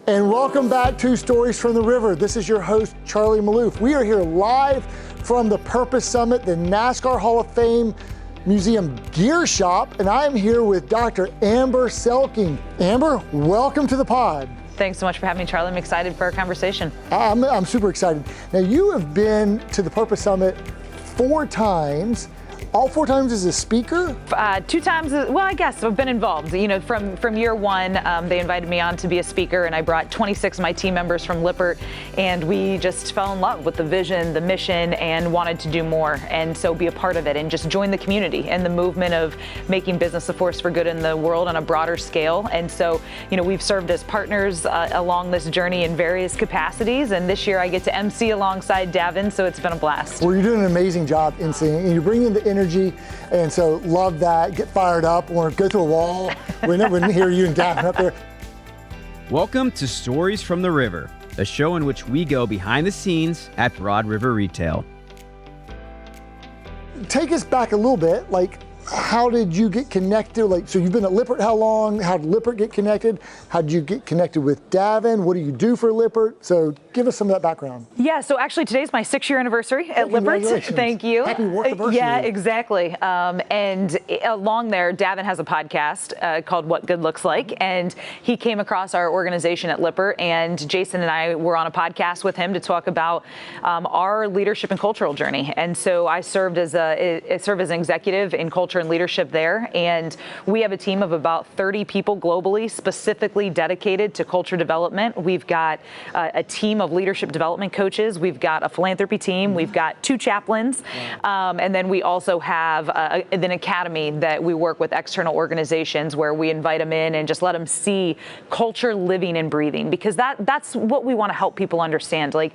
And welcome back to Stories from the River. This is your host, Charlie Malouf. We are here live from the Purpose Summit, the NASCAR Hall of Fame Museum Gear Shop, and I'm here with Dr. Amber Selking. Amber, welcome to the pod. Thanks so much for having me, Charlie. I'm excited for our conversation. I'm super excited. Now, you have been to the Purpose Summit 4 times. All 4 times as a speaker? 2 times, well, I guess I've been involved. You know, from year one, they invited me on to be a speaker, and I brought 26 of my team members from Lippert, and we just fell in love with the vision, the mission, and wanted to do more, and so be a part of it, and just join the community and the movement of making business a force for good in the world on a broader scale. And so, you know, we've served as partners along this journey in various capacities, and this year I get to MC alongside Davin, so it's been a blast. Well, you're doing an amazing job emceeing, and you're bringing the energy, and so love that. Get fired up, or go through a wall. We didn't hear you and Davin up there. Welcome to Stories from the River, a show in which we go behind the scenes at Broad River Retail. Take us back a little bit, like, how did you get connected? Like, so you've been at Lippert how long? How did Lippert get connected? How did you get connected with Davin? What do you do for Lippert? So give us some of that background. Yeah, so actually today's my 6-year anniversary at Lippert. Thank you. Happy workiversary. Yeah, exactly. And along there, Davin has a podcast called What Good Looks Like, and he came across our organization at Lippert, and Jason and I were on a podcast with him to talk about our leadership and cultural journey. And so I served as an executive in culture and leadership there, and we have a team of about 30 people globally specifically dedicated to culture development. We've got a team of leadership development coaches, we've got a philanthropy team, we've got 2 chaplains, and then we also have an academy that we work with external organizations where we invite them in and just let them see culture living and breathing, because that's what we want to help people understand. Like,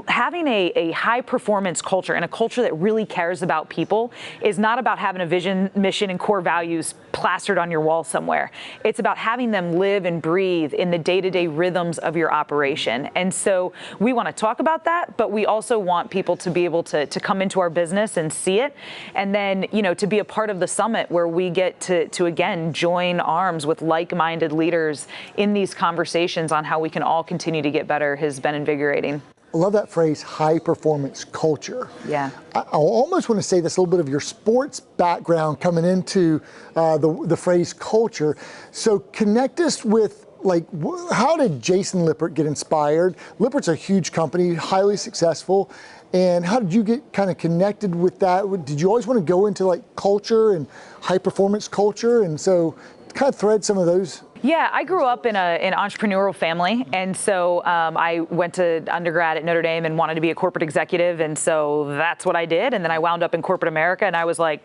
having a high performance culture and a culture that really cares about people is not about having a vision, mission, and core values plastered on your wall somewhere. It's about having them live and breathe in the day-to-day rhythms of your operation. And so we want to talk about that, but we also want people to be able to come into our business and see it. And then, you know, to be a part of the summit where we get to again, join arms with like-minded leaders in these conversations on how we can all continue to get better has been invigorating. I love that phrase, high performance culture. Yeah. I almost want to say this a little bit of your sports background coming into the phrase culture. So connect us with, like, how did Jason Lippert get inspired? Lippert's a huge company, highly successful. And how did you get kind of connected with that? Did you always want to go into like culture and high performance culture? And so kind of thread some of those. Yeah, I grew up in an entrepreneurial family, and so I went to undergrad at Notre Dame and wanted to be a corporate executive, and so that's what I did. And then I wound up in corporate America, and I was like,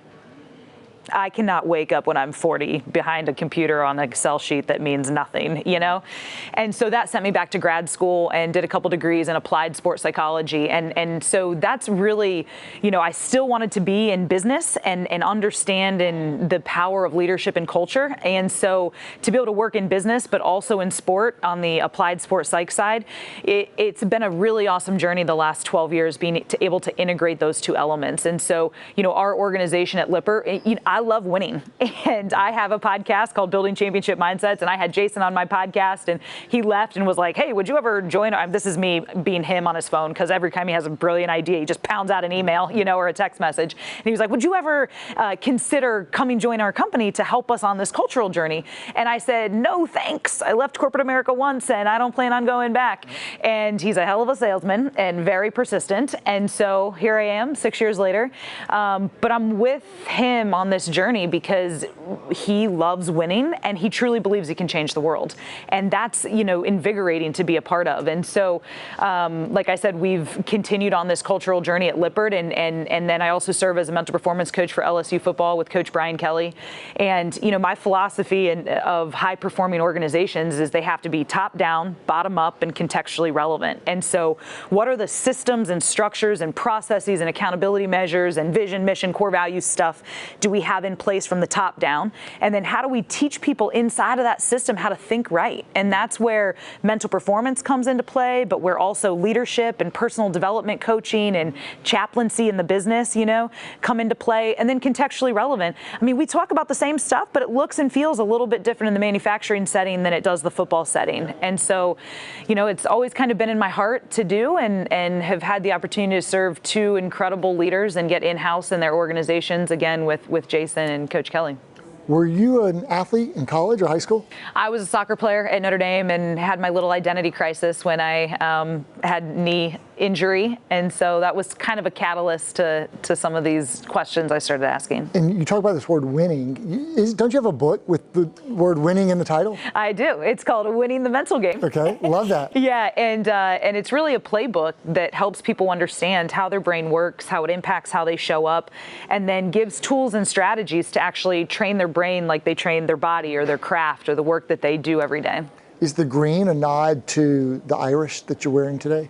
I cannot wake up when I'm 40 behind a computer on an Excel sheet that means nothing, you know? And so that sent me back to grad school and did a couple degrees in applied sports psychology. And so that's really, you know, I still wanted to be in business and understand in the power of leadership and culture. And so to be able to work in business, but also in sport on the applied sports psych side, it's been a really awesome journey the last 12 years being able to integrate those 2 elements. And so, you know, our organization at Lippert, you know, I love winning, and I have a podcast called Building Championship Mindsets, and I had Jason on my podcast, and he left and was like, hey, would you ever join? This is me being him on his phone, because every time he has a brilliant idea, he just pounds out an email, you know, or a text message. And he was like, would you ever consider coming join our company to help us on this cultural journey? And I said, no, thanks. I left corporate America once, and I don't plan on going back. And he's a hell of a salesman and very persistent. And so here I am 6 years later. But I'm with him on this journey because he loves winning and he truly believes he can change the world. And that's, you know, invigorating to be a part of. And so, like I said, we've continued on this cultural journey at Lippert, and then I also serve as a mental performance coach for LSU football with Coach Brian Kelly. And, you know, my philosophy of high performing organizations is they have to be top down, bottom up, and contextually relevant. And so what are the systems and structures and processes and accountability measures and vision, mission, core values stuff do we have have in place from the top down, and then how do we teach people inside of that system how to think right? And that's where mental performance comes into play, but where also leadership and personal development coaching and chaplaincy in the business, come into play. And then contextually relevant. I mean, we talk about the same stuff, but it looks and feels a little bit different in the manufacturing setting than it does the football setting. And so, it's always kind of been in my heart to do, and have had the opportunity to serve two incredible leaders and get in-house in their organizations, again, with Jason and Coach Kelly. Were you an athlete in college or high school? I was a soccer player at Notre Dame and had my little identity crisis when I had knee injury. And so that was kind of a catalyst to some of these questions I started asking. And you talk about this word winning. Don't you have a book with the word winning in the title? I do. It's called Winning the Mental Game. Okay, love that. Yeah, and it's really a playbook that helps people understand how their brain works, how it impacts how they show up, and then gives tools and strategies to actually train their brain like they train their body or their craft or the work that they do every day. Is the green a nod to the Irish that you're wearing today?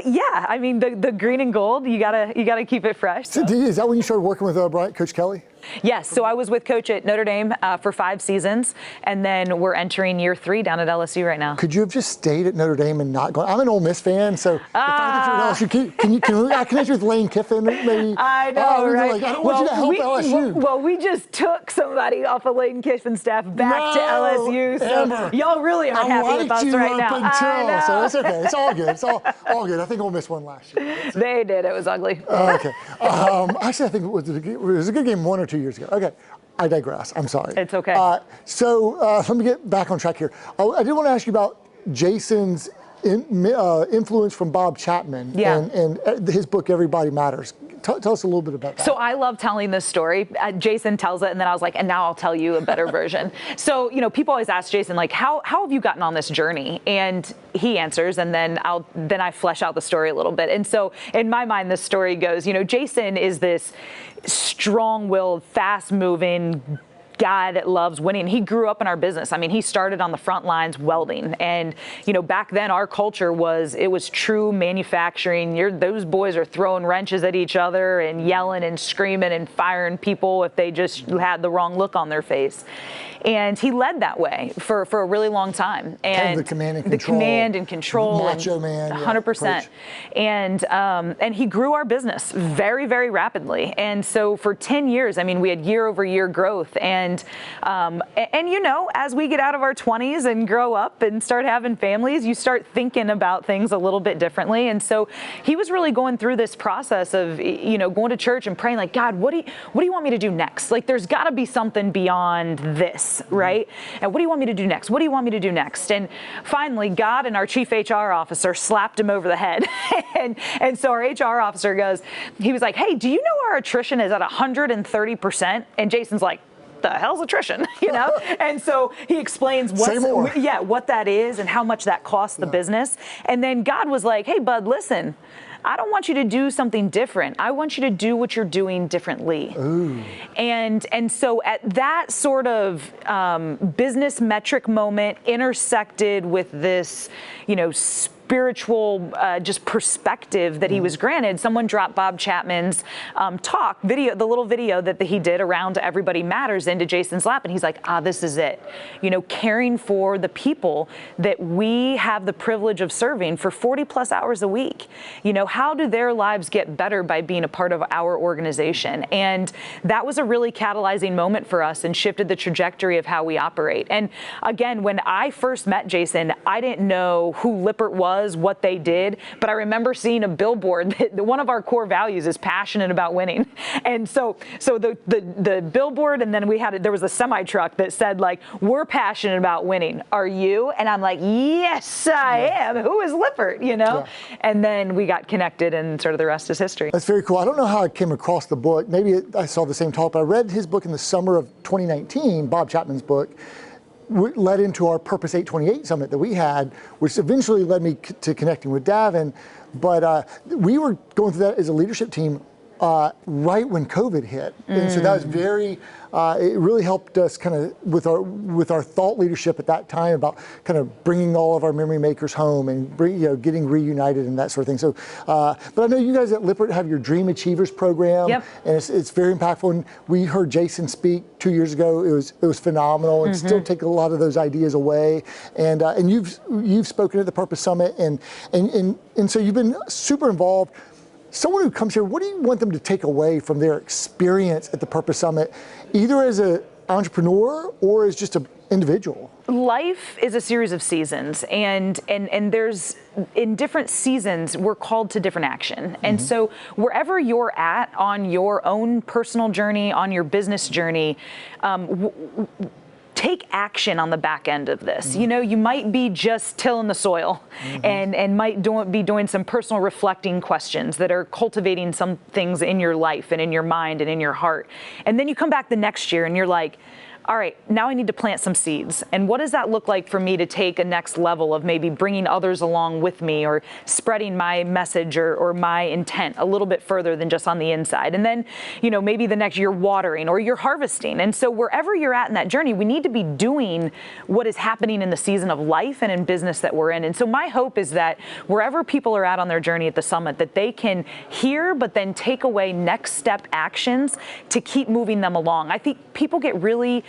Yeah, I mean the green and gold, you gotta keep it fresh. So is that when you started working with Coach Kelly? Yes, so I was with Coach at Notre Dame for 5 seasons, and then we're entering year 3 down at LSU right now. Could you have just stayed at Notre Dame and not gone? I'm an Ole Miss fan, so the fact that you're at LSU, can I connect you with Lane Kiffin maybe? I know, right? I don't want you to help LSU. Well, we just took somebody off of Lane Kiffin's staff back to LSU, so Amber, y'all really aren't happy with us right now. I know. So it's okay. It's all good. It's all good. I think Ole Miss won last year. They did. It was ugly. Okay. Actually, I think it was a good game 1 or 2 years ago. Okay. I digress. I'm sorry. It's okay. So let me get back on track here. I did want to ask you about Jason's influence from Bob Chapman and his book, Everybody Matters. Tell us a little bit about that. So I love telling this story. Jason tells it, and then I was like, and now I'll tell you a better version. So, people always ask Jason, like, how have you gotten on this journey? And he answers, and then I flesh out the story a little bit. And so in my mind, this story goes, Jason is this strong-willed, fast-moving guy that loves winning. He grew up in our business. I mean, he started on the front lines welding. And, back then our culture was true manufacturing. Those boys are throwing wrenches at each other and yelling and screaming and firing people if they just had the wrong look on their face. And he led that way for a really long time. And kind of the command and control. Macho man. 100%. And he grew our business very, very rapidly. And so for 10 years, I mean, we had year-over-year growth. And as we get out of our 20s and grow up and start having families, you start thinking about things a little bit differently. And so he was really going through this process of, going to church and praying like, God, what do you want me to do next? Like, there's got to be something beyond this, right? And what do you want me to do next? What do you want me to do next? And finally, God and our chief HR officer slapped him over the head. and so our HR officer he was like, hey, do you know our attrition is at 130%? And Jason's like, the hell's attrition, And so he explains what that is and how much that costs the business. And then God was like, hey, bud, listen, I don't want you to do something different. I want you to do what you're doing differently. Ooh. And so at that sort of business metric moment intersected with this, spiritual just perspective that he was granted, someone dropped Bob Chapman's the little video that he did around Everybody Matters into Jason's lap. And he's like, this is it. Caring for the people that we have the privilege of serving for 40 plus hours a week. How do their lives get better by being a part of our organization? And that was a really catalyzing moment for us and shifted the trajectory of how we operate. And again, when I first met Jason, I didn't know who Lippert was, what they did, but I remember seeing a billboard that one of our core values is passionate about winning. And so the billboard, and then there was a semi truck that said like, we're passionate about winning. Are you? And I'm like, yes, I am. Who is Lippert? Yeah. And then we got connected, and sort of the rest is history. That's very cool. I don't know how I came across the book. Maybe I saw the same talk, but I read his book in the summer of 2019, Bob Chapman's book. Led into our Purpose 828 summit that we had, which eventually led me to connecting with Davin. But we were going through that as a leadership team right when COVID hit. And so that was very, it really helped us kind of with our thought leadership at that time about kind of bringing all of our memory makers home and getting reunited and that sort of thing. So, but I know you guys at Lippert have your Dream Achievers program, Yep. and it's very impactful. And we heard Jason speak 2 years ago. It was phenomenal, and still take a lot of those ideas away. And you've spoken at the Purpose Summit, and so you've been super involved. Someone who comes here, what do you want them to take away from their experience at the Purpose Summit, either as an entrepreneur or as just an individual? Life is a series of seasons, and there's, in different seasons, we're called to different action. And so wherever you're at on your own personal journey, on your business journey, take action on the back end of this. You know, you might be just tilling the soil and might be doing some personal reflecting questions that are cultivating some things in your life and in your mind and in your heart. And then you come back the next year and you're like, all right, now I need to plant some seeds. And what does that look like for me to take a next level of maybe bringing others along with me or spreading my message or my intent a little bit further than just on the inside? And then, you know, maybe the next year watering or you're harvesting. And so wherever you're at in that journey, we need to be doing what is happening in the season of life and in business that we're in. And so my hope is that wherever people are at on their journey at the summit, that they can hear, but then take away next step actions to keep moving them along. I think people get really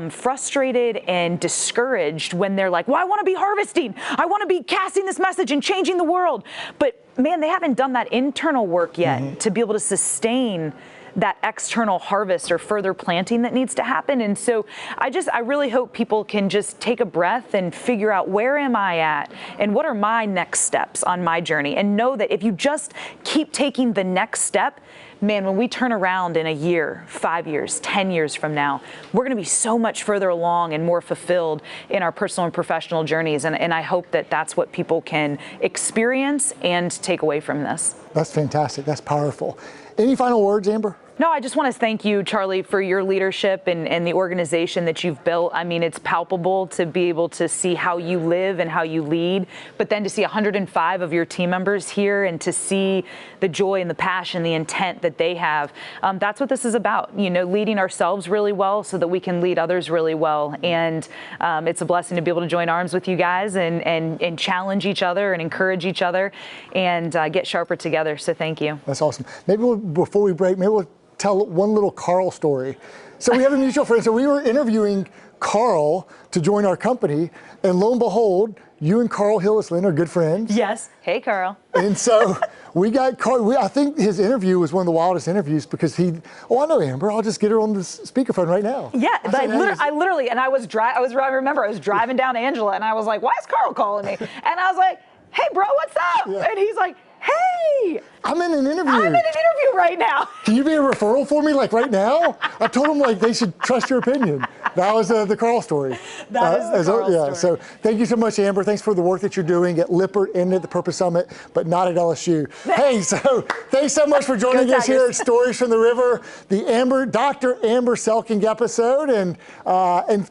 frustrated and discouraged when they're like, well, I want to be harvesting. I want to be casting this message and changing the world. But man, they haven't done that internal work yet to be able to sustain that external harvest or further planting that needs to happen. And so I really hope people can just take a breath and figure out, where am I at and what are my next steps on my journey, and know that if you just keep taking the next step, man, when we turn around in a year, 5 years, 10 years from now, we're going to be so much further along and more fulfilled in our personal and professional journeys. And I hope that that's what people can experience and take away from this. That's fantastic. That's powerful. Any final words, Amber? No, I just want to thank you, Charlie, for your leadership and the organization that you've built. I mean, it's palpable to be able to see how you live and how you lead, but then to see 105 of your team members here and to see the joy and the passion, the intent that they have. That's what this is about, you know, leading ourselves really well so that we can lead others really well. And it's a blessing to be able to join arms with you guys and challenge each other and encourage each other and get sharper together. So thank you. That's awesome. Maybe before we break, maybe we'll tell one little Carl story. So we have a mutual friend. So we were interviewing Carl to join our company, and lo and behold, you and Carl Hillisland are good friends. Yes. Hey, Carl. And so we got Carl. I think his interview was one of the wildest interviews because I know Amber. I'll just get her on the speakerphone right now. Yeah, I literally, and I remember I was driving down Angela, and I was like, why is Carl calling me? And I was like, hey, bro, what's up? Yeah. And he's like, hey, I'm in an interview. I'm in an interview right now. Can you be a referral for me, like right now? I told him like they should trust your opinion. That was the Carl story. That is the Carl story. So thank you so much, Amber. Thanks for the work that you're doing at Lippert and at the Purpose Summit, but not at LSU. Hey, so thanks so much for joining us here at Stories from the River, the Dr. Amber Selking episode, and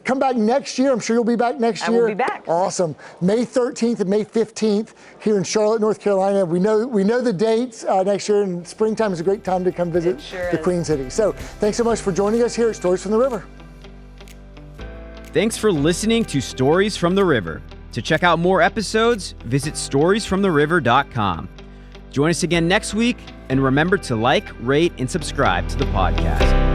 come back next year. I'm sure you'll be back next year. I will be back. Awesome. May 13th and May 15th here in Charlotte, North Carolina. We know the dates next year, and springtime is a great time to come visit the Queen City. So thanks so much for joining us here at Stories from the River. Thanks for listening to Stories from the River. To check out more episodes, visit storiesfromtheriver.com. Join us again next week, and remember to like, rate, and subscribe to the podcast.